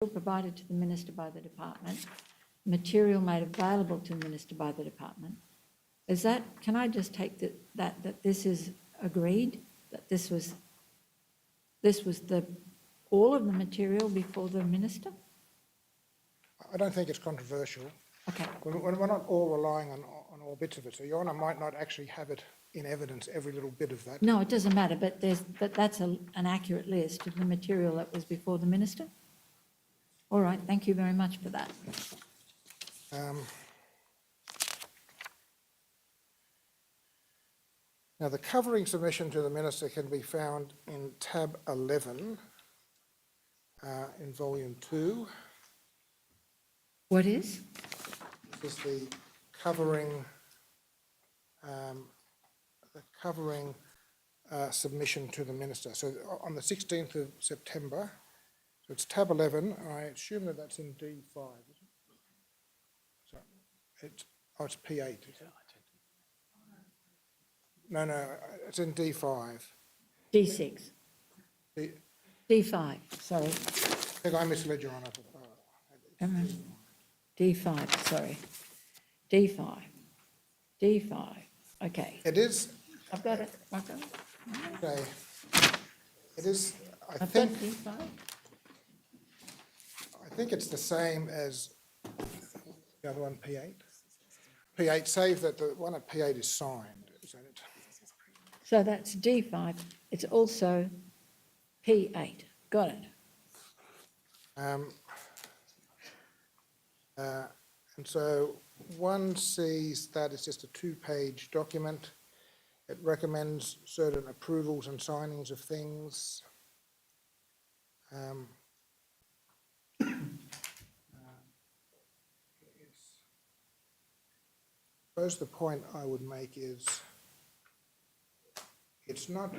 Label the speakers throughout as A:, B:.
A: provided to the Minister by the Department, material made available to the Minister by the Department. Is that, can I just take that this is agreed, that this was all of the material before the Minister?
B: I don't think it's controversial.
A: Okay.
B: We're not all relying on all bits of it, so Your Honour might not actually have it in evidence, every little bit of that.
A: No, it doesn't matter, but that's an accurate list of the material that was before the Minister? All right, thank you very much for that.
B: Now, the covering submission to the Minister can be found in tab 11 in volume 2.
A: What is?
B: This is the covering submission to the Minister. So on the 16th of September, so it's tab 11. I assume that that's in D5, is it? So it's P8, is it? No, it's in D5.
A: D6. D5, sorry.
B: I think I misled Your Honour.
A: D5, sorry. D5. D5. Okay.
B: It is.
A: I've got it.
B: Okay. It is. I
A: I've
B: think.
A: got D5.
B: I think it's the same as the other one, P8. P8, save that the one at P8 is signed, isn't it?
A: So that's D5. It's also P8. Got it.
B: And so one sees that it's just a 2-page document. It recommends certain approvals and signings of things. I suppose the point I would make is it's not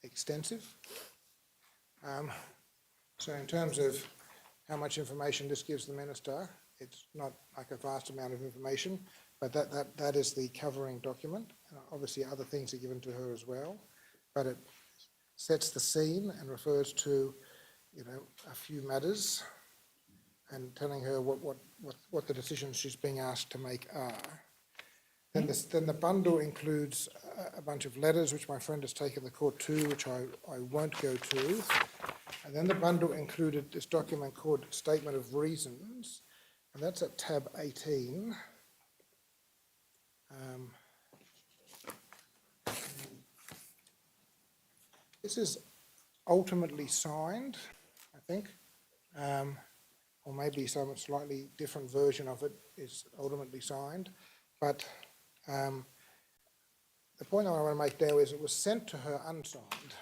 B: extensive. So in terms of how much information this gives the Minister, it's not like a vast amount of information, but that is the covering document. Obviously other things are given to her as well, but it sets the scene and refers to, you know, a few matters and telling her what the decisions she's being asked to make are. Then the bundle includes a bunch of letters which my friend has taken the court to, which I won't go to. And then the bundle included this document called Statement of Reasons, and that's at tab 18. This is ultimately signed, I think, or maybe some slightly different version of it is ultimately signed, but the point I want to make there is it was sent to her unsigned.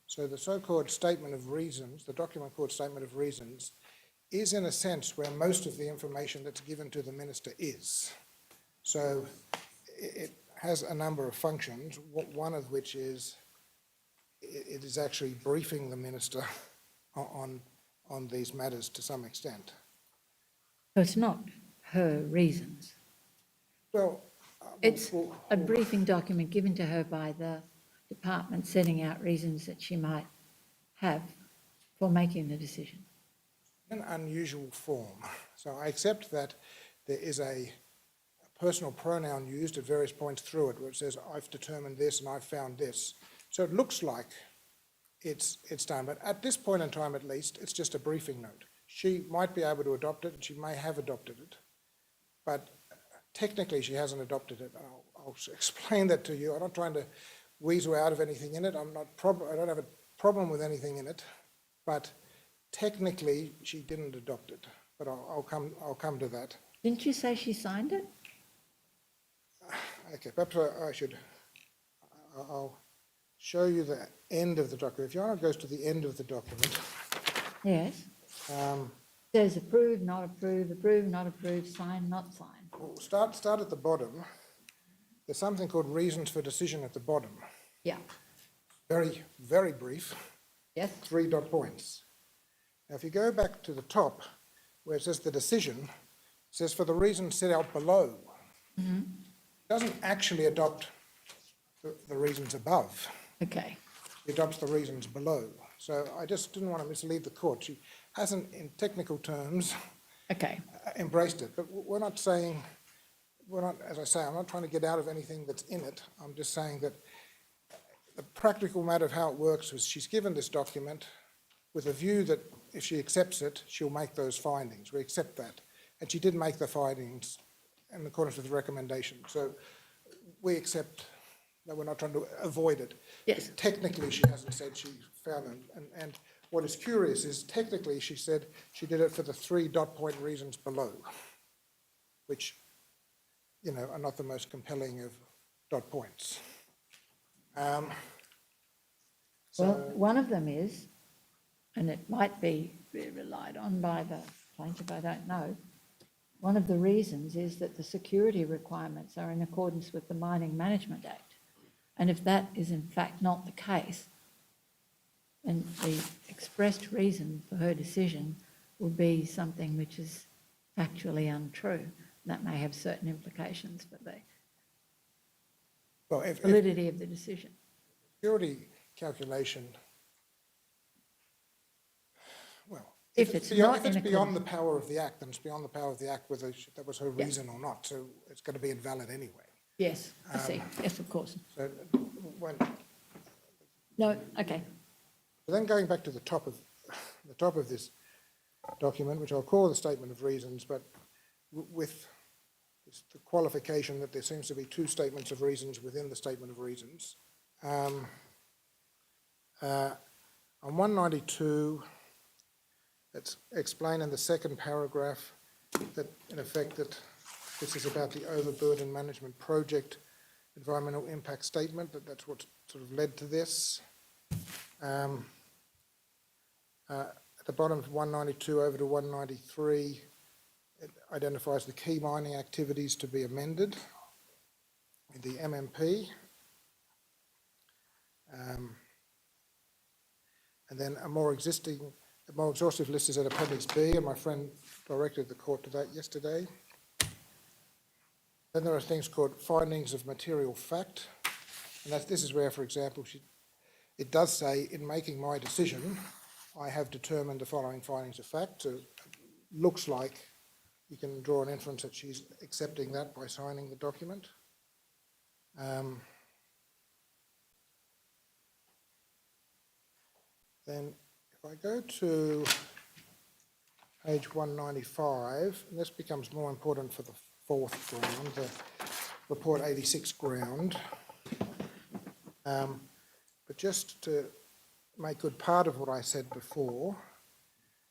B: So the so-called Statement of Reasons, the document called Statement of Reasons, is in a sense where most of the information that's given to the Minister is. So it has a number of functions, one of which is it is actually briefing the Minister on these matters to some extent.
A: So it's not her reasons.
B: Well,
A: It's a briefing document given to her by the department setting out reasons that she might have for making the decision.
B: An unusual form. So I accept that there is a personal pronoun used at various points through it where it says, I've determined this and I've found this. So it looks like it's done, but at this point in time at least, it's just a briefing note. She might be able to adopt it and she may have adopted it, but technically she hasn't adopted it. I'll explain that to you. I'm not trying to weasel out of anything in it. I don't have a problem with anything in it, but technically she didn't adopt it. But I'll come to that.
A: Didn't you say she signed it?
B: Okay, perhaps I'll show you the end of the document. If Your Honour goes to the end of the document.
A: Yes. Says approved, not approved, not approved, signed, not signed.
B: We'll start at the bottom. There's something called reasons for decision at the bottom.
A: Yeah.
B: Very, very brief.
A: Yes.
B: 3 dot points. Now, if you go back to the top where it says the decision, it says for the reasons set out below. Mm-hmm. It doesn't actually adopt the reasons above.
A: Okay.
B: It adopts the reasons below. So I just didn't want to mislead the court. hasn't in technical terms
A: Okay,
B: embraced it. But we're not saying, as I say, I'm not trying to get out of anything that's in it. I'm just saying that the practical matter of how it works was she's given this document with a view that if she accepts it, she'll make those findings. We accept that. And she did make the findings in accordance with the recommendation. So we accept that we're not trying to avoid it.
A: yes,
B: Technically, she hasn't said she found them. And what is curious is technically she said she did it for the 3 dot point reasons below, which, you know, are not the most compelling of dot points.
A: well, one of them is, and it might be relied on by the plaintiff, I don't know, one of the reasons is that the security requirements are in accordance with the Mining Management Act. And if that is in fact not the case, then the expressed reason for her decision will be something which is factually untrue. That may have certain implications for the validity of the decision.
B: Security calculation, well,
A: If it's not in
B: beyond the power of the Act, then it's beyond the power of the Act whether that was her reason or not. So it's going to be invalid anyway.
A: Yes, I see. Yes, of course.
B: So when,
A: No, okay.
B: then going back to the top of this document, which I'll call the statement of reasons, but with the qualification that there seems to be 2 statements of reasons within the statement of reasons. On 192, it's explained in the second paragraph that, in effect, that this is about the overburden management project environmental impact statement, that's what sort of led to this. At the bottom of 192 over to 193, it identifies the key mining activities to be amended in the MMP. And then a more exhaustive list is at Appendix B, and my friend directed the court to that yesterday. Then there are things called findings of material fact, and this is where, for example, it does say, in making my decision, I have determined the following findings of fact. So it looks like you can draw an inference that she's accepting that by signing the document. Then if I go to page 195, and this becomes more important for the 4th ground, the report 86 ground. But just to make good part of what I said before,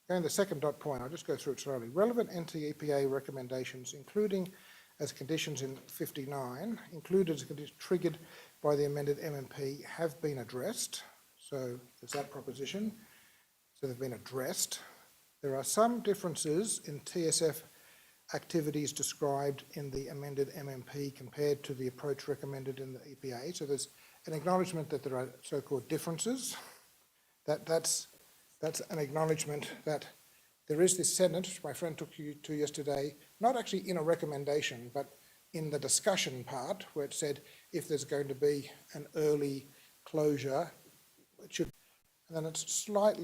B: going to the second dot point, I'll just go through it slowly. Relevant NT-EPA recommendations, including as conditions in 59, included as conditions triggered by the amended MMP, have been addressed. So there's that proposition. So they've been addressed. There are some differences in TSF activities described in the amended MMP compared to the approach recommended in the EPA. So there's an acknowledgement that there are so-called differences. That's an acknowledgement that there is this sentence, which my friend took you to yesterday, not actually in a recommendation, but in the discussion part, where it said if there's going to be an early closure, it should, and then it's slightly